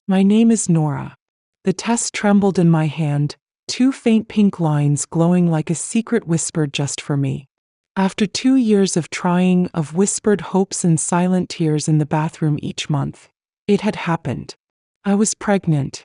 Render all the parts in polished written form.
My name is Nora. The test trembled in my hand, two faint pink lines glowing like a secret whisper just for me. After 2 years of trying, of whispered hopes and silent tears in the bathroom each month, it had happened. I was pregnant.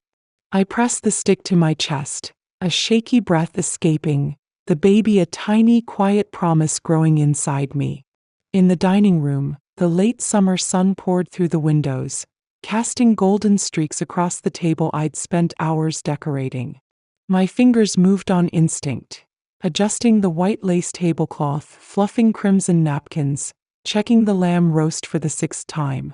I pressed the stick to my chest, a shaky breath escaping, the baby a tiny, quiet promise growing inside me. In the dining room, the late summer sun poured through the windows, casting golden streaks across the table I'd spent hours decorating. My fingers moved on instinct, adjusting the white lace tablecloth, fluffing crimson napkins, checking the lamb roast for the 6th time.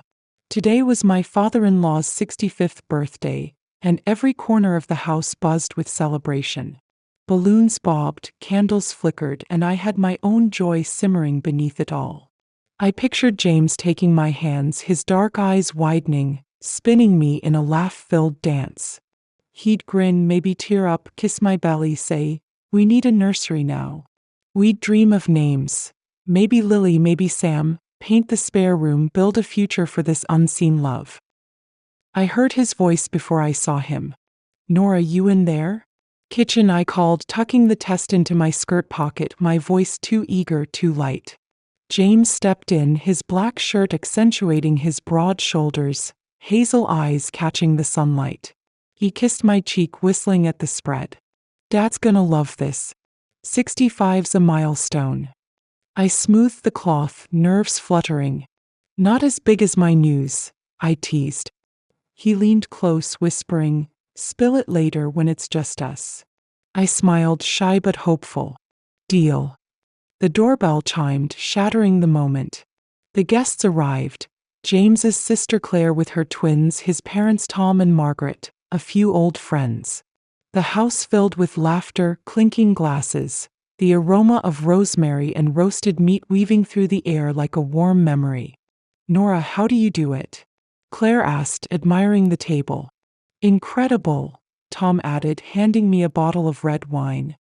Today was my father-in-law's 65th birthday, and every corner of the house buzzed with celebration. Balloons bobbed, candles flickered, and I had my own joy simmering beneath it all. I pictured James taking my hands, his dark eyes widening, spinning me in a laugh-filled dance. He'd grin, maybe tear up, kiss my belly, say, "We need a nursery now." We'd dream of names. Maybe Lily, maybe Sam, paint the spare room, build a future for this unseen love. I heard his voice before I saw him. "Nora, you in there?" "Kitchen," I called, tucking the test into my skirt pocket, my voice too eager, too light. James stepped in, his black shirt accentuating his broad shoulders, hazel eyes catching the sunlight. He kissed my cheek, whistling at the spread. "Dad's gonna love this. 65's a milestone." I smoothed the cloth, nerves fluttering. "Not as big as my news," I teased. He leaned close, whispering, "Spill it later when it's just us." I smiled, shy but hopeful. "Deal." The doorbell chimed, shattering the moment. The guests arrived. James's sister Claire with her twins, his parents Tom and Margaret, a few old friends. The house filled with laughter, clinking glasses, the aroma of rosemary and roasted meat weaving through the air like a warm memory. "Nora, how do you do it?" Claire asked, admiring the table. "Incredible," Tom added, handing me a bottle of red wine.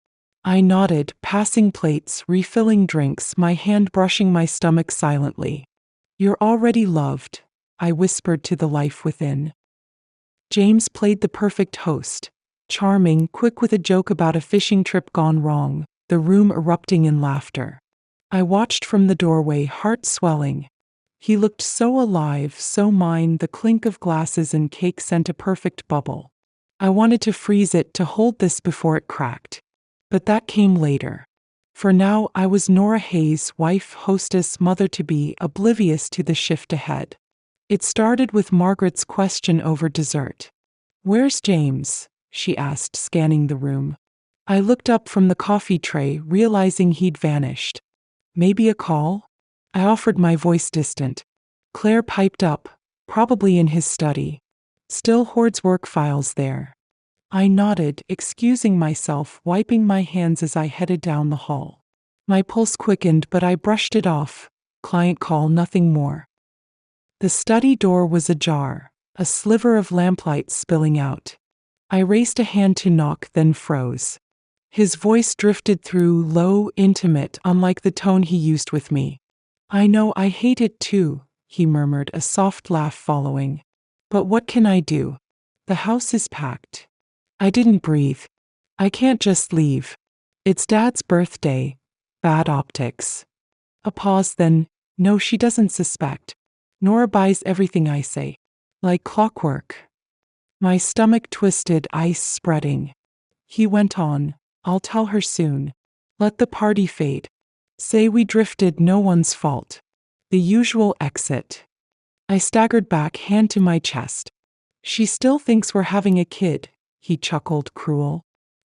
I nodded, passing plates, refilling drinks, my hand brushing my stomach silently. "You're already loved," I whispered to the life within. James played the perfect host. Charming, quick with a joke about a fishing trip gone wrong, the room erupting in laughter. I watched from the doorway, heart swelling. He looked so alive, so mine, the clink of glasses and cake sent a perfect bubble. I wanted to freeze it, to hold this before it cracked. But that came later. For now, I was Nora Hayes, wife, hostess, mother-to-be, oblivious to the shift ahead. It started with Margaret's question over dessert. "Where's James?" she asked, scanning the room. I looked up from the coffee tray, realizing he'd vanished. "Maybe a call?" I offered, my voice distant. Claire piped up, "Probably in his study. Still hoards work files there." I nodded, excusing myself, wiping my hands as I headed down the hall. My pulse quickened, but I brushed it off. Client call, nothing more. The study door was ajar, a sliver of lamplight spilling out. I raised a hand to knock, then froze. His voice drifted through, low, intimate, unlike the tone he used with me. "I know, I hate it too," he murmured, a soft laugh following. "But what can I do? The house is packed." I didn't breathe. "I can't just leave. It's Dad's birthday. Bad optics." A pause, then, "No, she doesn't suspect. Nora buys everything I say. Like clockwork." My stomach twisted, ice spreading. He went on, "I'll tell her soon. Let the party fade. Say we drifted, no one's fault." The usual exit. I staggered back, hand to my chest. "She still thinks we're having a kid," he chuckled, cruel.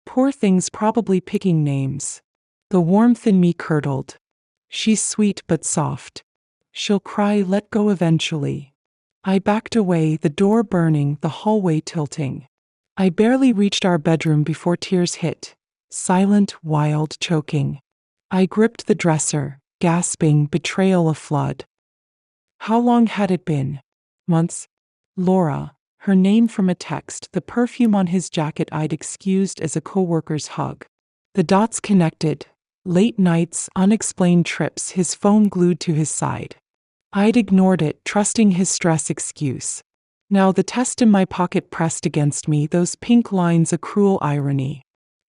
"Poor thing's probably picking names." The warmth in me curdled. "She's sweet but soft. She'll cry, let go eventually." I backed away, the door burning, the hallway tilting. I barely reached our bedroom before tears hit. Silent, wild, choking. I gripped the dresser, gasping, betrayal a flood. How long had it been? Months? Laura, her name from a text, the perfume on his jacket I'd excused as a coworker's hug. The dots connected. Late nights, unexplained trips, his phone glued to his side. I'd ignored it, trusting his stress excuse. Now the test in my pocket pressed against me, those pink lines a cruel irony.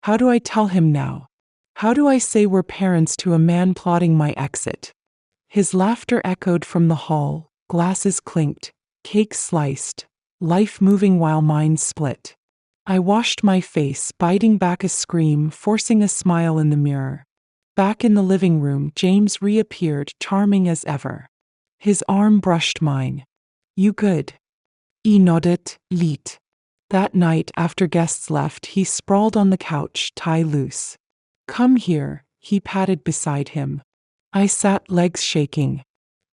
How do I tell him now? How do I say we're parents to a man plotting my exit? His laughter echoed from the hall, glasses clinked, cakes sliced, life moving while mine split. I washed my face, biting back a scream, forcing a smile in the mirror. Back in the living room, James reappeared, charming as ever. His arm brushed mine. You good? I nodded, lit. That night, after guests left, he sprawled on the couch, tie loose. Come here, he patted beside him. I sat, legs shaking.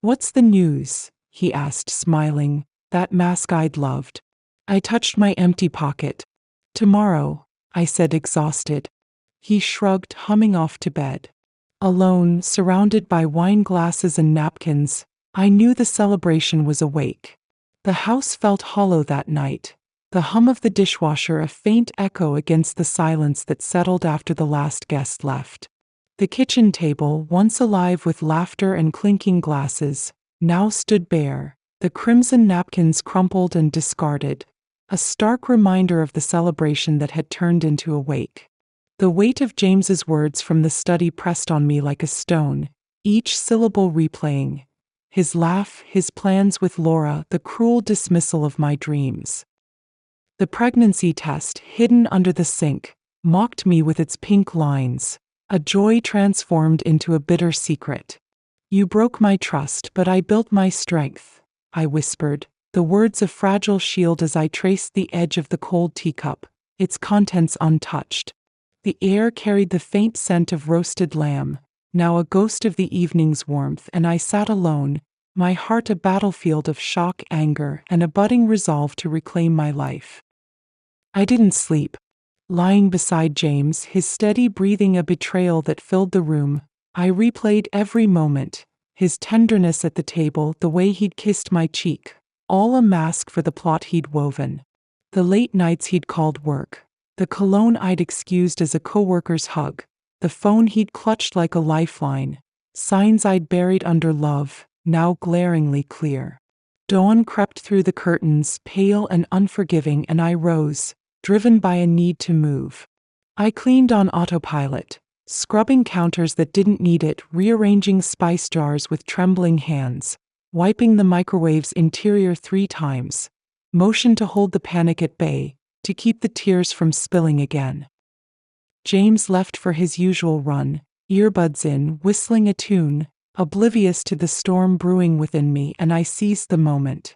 What's the news? He asked, smiling, that mask I'd loved. I touched my empty pocket. Tomorrow, I said, exhausted. He shrugged, humming off to bed. Alone, surrounded by wine glasses and napkins, I knew the celebration was awake. The house felt hollow that night, the hum of the dishwasher a faint echo against the silence that settled after the last guest left. The kitchen table, once alive with laughter and clinking glasses, now stood bare, the crimson napkins crumpled and discarded, a stark reminder of the celebration that had turned into a wake. The weight of James's words from the study pressed on me like a stone, each syllable replaying. His laugh, his plans with Laura, the cruel dismissal of my dreams. The pregnancy test, hidden under the sink, mocked me with its pink lines, a joy transformed into a bitter secret. You broke my trust, but I built my strength, I whispered, the words a fragile shield as I traced the edge of the cold teacup, its contents untouched. The air carried the faint scent of roasted lamb, now a ghost of the evening's warmth, and I sat alone, my heart a battlefield of shock, anger, and a budding resolve to reclaim my life. I didn't sleep. Lying beside James, his steady breathing a betrayal that filled the room, I replayed every moment, his tenderness at the table, the way he'd kissed my cheek, all a mask for the plot he'd woven. The late nights he'd called work, the cologne I'd excused as a coworker's hug, the phone he'd clutched like a lifeline, signs I'd buried under love, now glaringly clear. Dawn crept through the curtains, pale and unforgiving, and I rose, driven by a need to move. I cleaned on autopilot, scrubbing counters that didn't need it, rearranging spice jars with trembling hands, wiping the microwave's interior 3 times, motioned to hold the panic at bay, to keep the tears from spilling again. James left for his usual run, earbuds in, whistling a tune, oblivious to the storm brewing within me, and I seized the moment.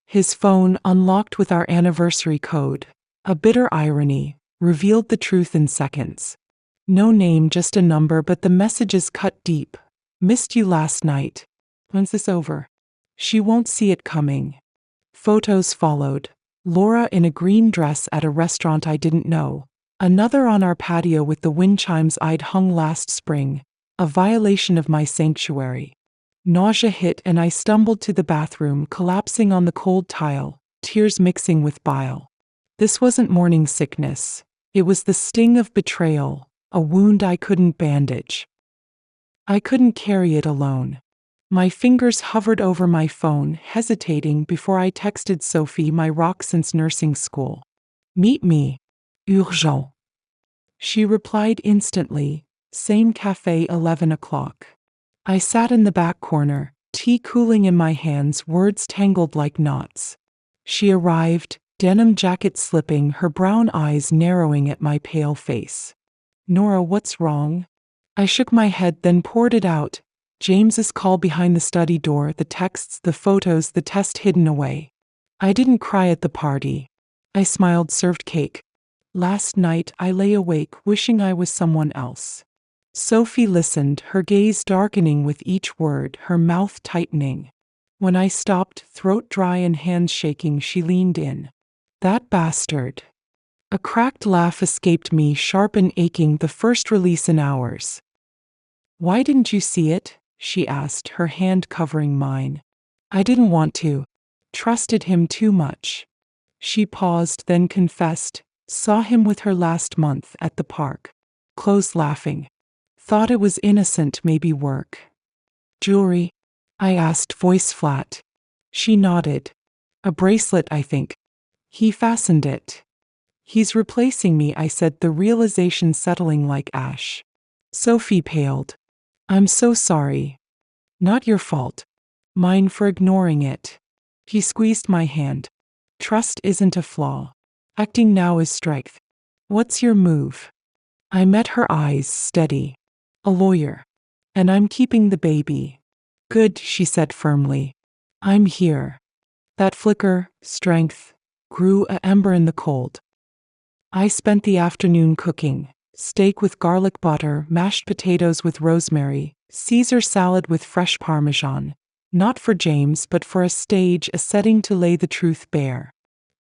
His phone, unlocked with our anniversary code, a bitter irony, revealed the truth in seconds. No name, just a number, but the messages cut deep. Missed you last night. When's this over? She won't see it coming. Photos followed. Laura in a green dress at a restaurant I didn't know. Another on our patio with the wind chimes I'd hung last spring. A violation of my sanctuary. Nausea hit and I stumbled to the bathroom, collapsing on the cold tile, tears mixing with bile. This wasn't morning sickness. It was the sting of betrayal, a wound I couldn't bandage. I couldn't carry it alone. My fingers hovered over my phone, hesitating before I texted Sophie, my rock since nursing school. Meet me. Urgent. She replied instantly, same cafe, 11 o'clock. I sat in the back corner, tea cooling in my hands, words tangled like knots. She arrived, denim jacket slipping, her brown eyes narrowing at my pale face. Nora, what's wrong? I shook my head, then poured it out. James's call behind the study door, the texts, the photos, the test hidden away. I didn't cry at the party. I smiled, served cake. Last night I lay awake, wishing I was someone else. Sophie listened, her gaze darkening with each word, her mouth tightening. When I stopped, throat dry and hands shaking, she leaned in. That bastard. A cracked laugh escaped me, sharp and aching, the first release in hours. Why didn't you see it? She asked, her hand covering mine. I didn't want to. Trusted him too much. She paused, then confessed. Saw him with her last month at the park. Closed laughing. Thought it was innocent, maybe work. Jewelry? I asked, voice flat. She nodded. A bracelet, I think. He fastened it. He's replacing me, I said, the realization settling like ash. Sophie paled. I'm so sorry. Not your fault. Mine for ignoring it. He squeezed my hand. Trust isn't a flaw. Acting now is strength. What's your move? I met her eyes, steady. A lawyer. And I'm keeping the baby. Good, she said firmly. I'm here. That flicker, strength, grew an ember in the cold. I spent the afternoon cooking. Steak with garlic butter, mashed potatoes with rosemary, Caesar salad with fresh Parmesan. Not for James, but for a stage, a setting to lay the truth bare.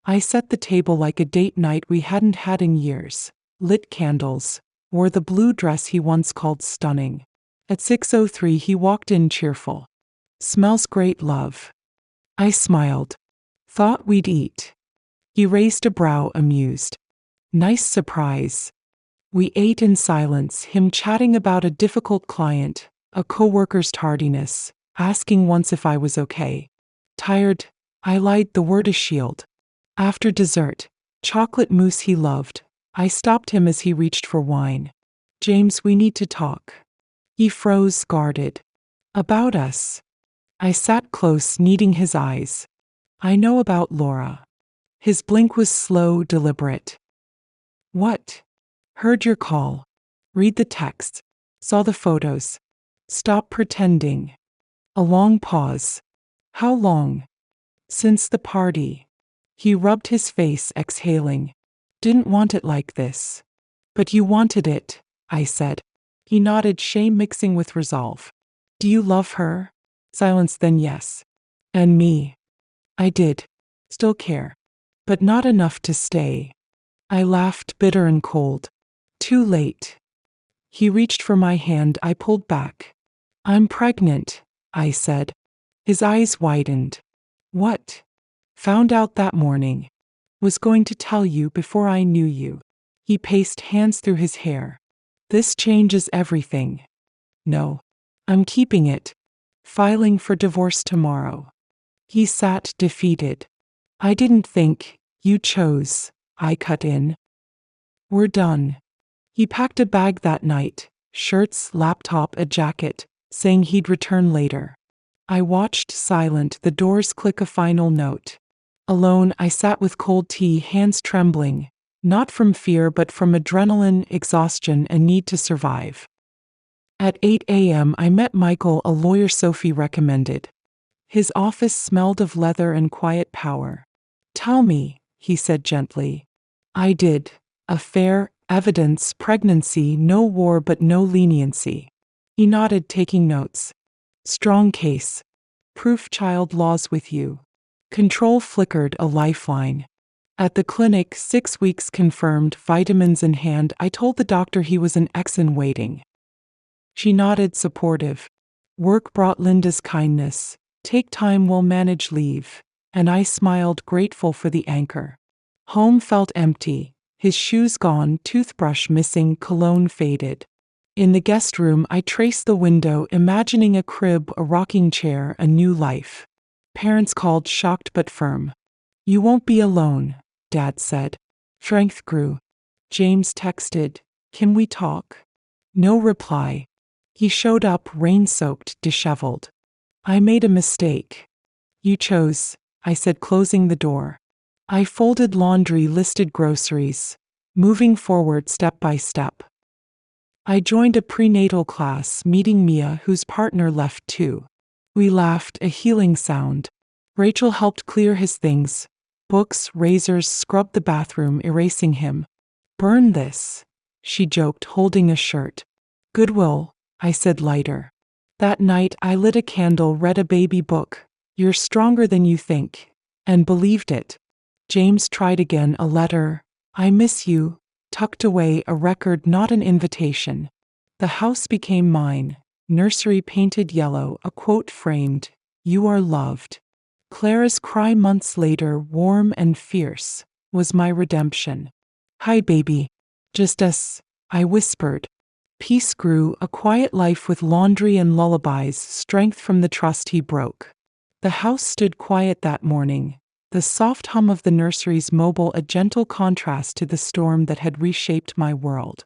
I set the table like a date night we hadn't had in years. Lit candles. Wore the blue dress he once called stunning. At 6:03 he walked in cheerful. Smells great, love. I smiled. Thought we'd eat. He raised a brow, amused. Nice surprise. We ate in silence, him chatting about a difficult client, a coworker's tardiness, asking once if I was okay. Tired, I lied, the word a shield. After dessert, chocolate mousse he loved. I stopped him as he reached for wine. James, we need to talk. He froze, guarded. About us. I sat close, needing his eyes. I know about Laura. His blink was slow, deliberate. What? Heard your call. Read the text. Saw the photos. Stop pretending. A long pause. How long? Since the party. He rubbed his face, exhaling. Didn't want it like this. But you wanted it, I said. He nodded, shame mixing with resolve. Do you love her? Silence, then yes. And me? I did. Still care. But not enough to stay. I laughed, bitter and cold. Too late. He reached for my hand, I pulled back. I'm pregnant, I said. His eyes widened. What? Found out that morning. Was going to tell you before I knew you. He paced, hands through his hair. This changes everything. No. I'm keeping it. Filing for divorce tomorrow. He sat, defeated. I didn't think. You chose. I cut in. We're done. He packed a bag that night. Shirts, laptop, a jacket, saying he'd return later. I watched, silent, the doors click a final note. Alone, I sat with cold tea, hands trembling. Not from fear, but from adrenaline, exhaustion, and need to survive. At 8 a.m. I met Michael, a lawyer Sophie recommended. His office smelled of leather and quiet power. Tell me, he said gently. I did. Affair, evidence, pregnancy, no war but no leniency. He nodded, taking notes. Strong case. Proof child laws with you. Control flickered, a lifeline. At the clinic, 6 weeks confirmed, vitamins in hand, I told the doctor he was an ex in waiting. She nodded, supportive. Work brought Linda's kindness. Take time, we'll manage leave. And I smiled, grateful for the anchor. Home felt empty. His shoes gone, toothbrush missing, cologne faded. In the guest room, I traced the window, imagining a crib, a rocking chair, a new life. Parents called, shocked but firm. You won't be alone, Dad said. Strength grew. James texted, can we talk? No reply. He showed up, rain-soaked, disheveled. I made a mistake. You chose, I said, closing the door. I folded laundry, listed groceries, moving forward step by step. I joined a prenatal class, meeting Mia, whose partner left too. We laughed, a healing sound. Rachel helped clear his things. Books, razors, scrubbed the bathroom, erasing him. Burn this, she joked, holding a shirt. Goodwill, I said, lighter. That night I lit a candle, read a baby book. You're stronger than you think. And believed it. James tried again, a letter. I miss you. Tucked away, a record, not an invitation. The house became mine. Nursery painted yellow, a quote framed. You are loved. Clara's cry months later, warm and fierce, was my redemption. Hi, baby. Just us, I whispered. Peace grew, a quiet life with laundry and lullabies, strength from the trust he broke. The house stood quiet that morning. the soft hum of the nursery's mobile a gentle contrast to the storm that had reshaped my world.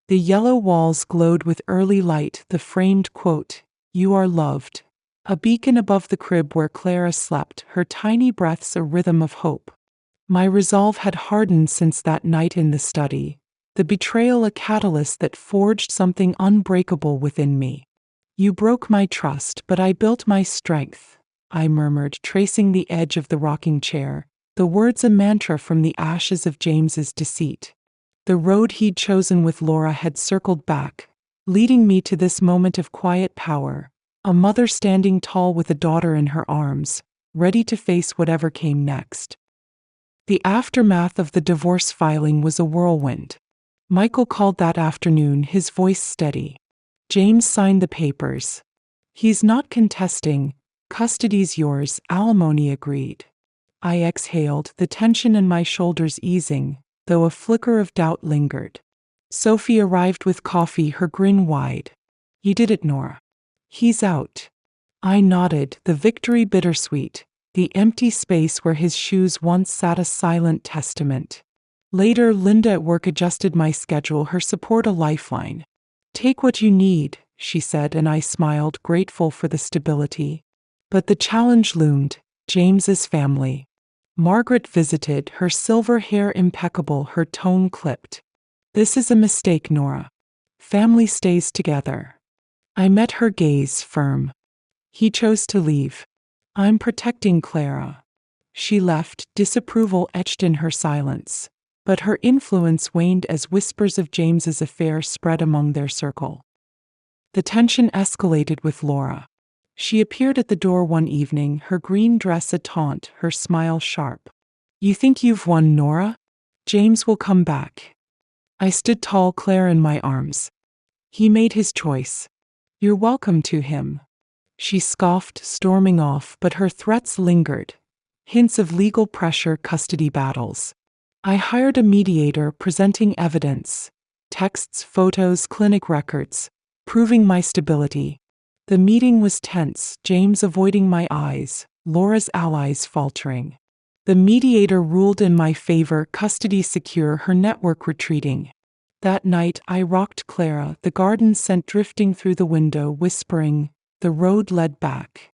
The yellow walls glowed with early light, the framed quote, "You are loved," a beacon above the crib where Clara slept, her tiny breaths a rhythm of hope. My resolve had hardened since that night in the study, the betrayal a catalyst that forged something unbreakable within me. "You broke my trust, but I built my strength," I murmured, tracing the edge of the rocking chair, the words a mantra from the ashes of James's deceit. The road he'd chosen with Laura had circled back, leading me to this moment of quiet power, a mother standing tall with a daughter in her arms, ready to face whatever came next. The aftermath of the divorce filing was a whirlwind. Michael called that afternoon, his voice steady. "James signed the papers. He's not contesting. Custody's yours," alimony agreed. I exhaled, the tension in my shoulders easing, though a flicker of doubt lingered. Sophie arrived with coffee, her grin wide. "You did it, Nora. He's out." I nodded, the victory bittersweet, the empty space where his shoes once sat a silent testament. Later, Linda at work adjusted my schedule, her support a lifeline. "Take what you need," she said, and I smiled, grateful for the stability. But the challenge loomed, James's family. Margaret visited, her silver hair impeccable, her tone clipped. "This is a mistake, Nora. Family stays together." I met her gaze, firm. "He chose to leave. I'm protecting Clara." She left, disapproval etched in her silence. But her influence waned as whispers of James's affair spread among their circle. The tension escalated with Laura. She appeared at the door one evening, her green dress a taunt, her smile sharp. "You think you've won, Nora? James will come back." I stood tall, Claire in my arms. "He made his choice. You're welcome to him." She scoffed, storming off, but her threats lingered. Hints of legal pressure, custody battles. I hired a mediator, presenting evidence. Texts, photos, clinic records, proving my stability. The meeting was tense, James avoiding my eyes, Laura's allies faltering. The mediator ruled in my favor, custody secure, her network retreating. That night I rocked Clara, the garden scent drifting through the window, whispering, the road led back.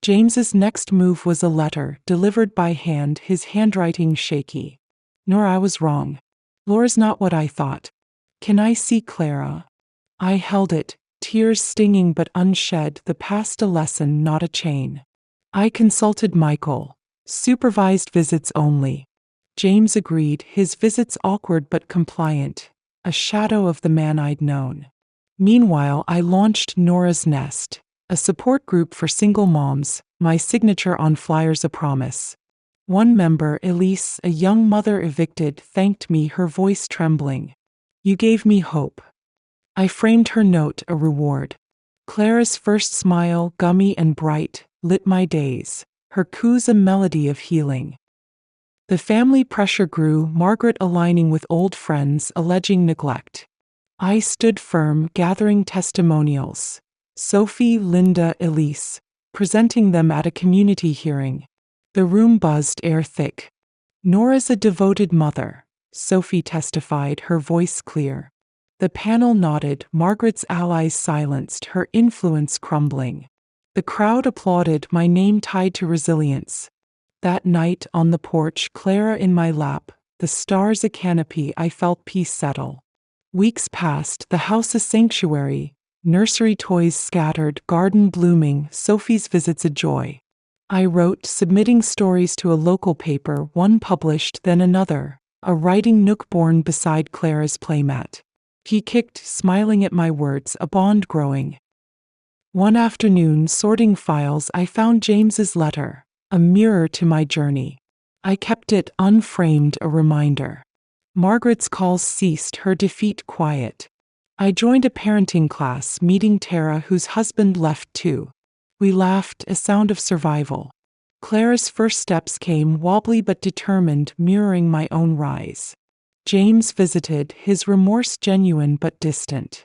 James's next move was a letter, delivered by hand, his handwriting shaky. "Nora, I was wrong. Laura's not what I thought. Can I see Clara?" I held it, tears stinging but unshed, the past a lesson, not a chain. I consulted Michael. Supervised visits only. James agreed, his visits awkward but compliant, a shadow of the man I'd known. Meanwhile, I launched Nora's Nest, a support group for single moms, my signature on flyers a promise. One member, Elise, a young mother evicted, thanked me, her voice trembling. "You gave me hope." I framed her note, a reward. Clara's first smile, gummy and bright, lit my days, her coo's a melody of healing. The family pressure grew, Margaret aligning with old friends, alleging neglect. I stood firm, gathering testimonials. Sophie, Linda, Elise, presenting them at a community hearing. The room buzzed, air thick. "Nora's a devoted mother," Sophie testified, her voice clear. The panel nodded, Margaret's allies silenced, her influence crumbling. The crowd applauded, my name tied to resilience. That night, on the porch, Clara in my lap, the stars a canopy, I felt peace settle. Weeks passed, the house a sanctuary, nursery toys scattered, garden blooming, Sophie's visits a joy. I wrote, submitting stories to a local paper, one published, then another, a writing nook born beside Clara's playmat. He kicked, smiling at my words, a bond growing. One afternoon, sorting files, I found James's letter, a mirror to my journey. I kept it unframed, a reminder. Margaret's calls ceased, her defeat quiet. I joined a parenting class, meeting Tara, whose husband left too. We laughed, a sound of survival. Clara's first steps came, wobbly but determined, mirroring my own rise. James visited, his remorse genuine but distant.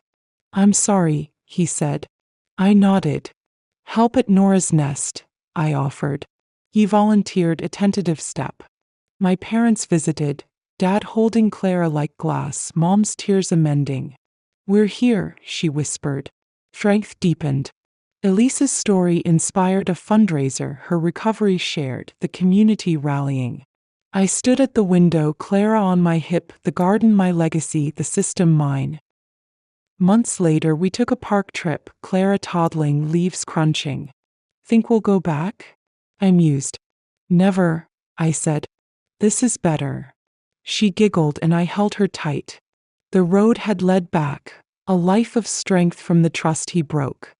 "I'm sorry," he said. I nodded. "Help at Nora's Nest," I offered. He volunteered a tentative step. My parents visited, Dad holding Clara like glass, Mom's tears amending. "We're here," she whispered. Strength deepened. Elisa's story inspired a fundraiser, her recovery shared, the community rallying. I stood at the window, Clara on my hip, the garden my legacy, the system mine. Months later, we took a park trip, Clara toddling, leaves crunching. "Think we'll go back?" I mused. "Never," I said. "This is better." She giggled and I held her tight. The road had led back, a life of strength from the trust he broke.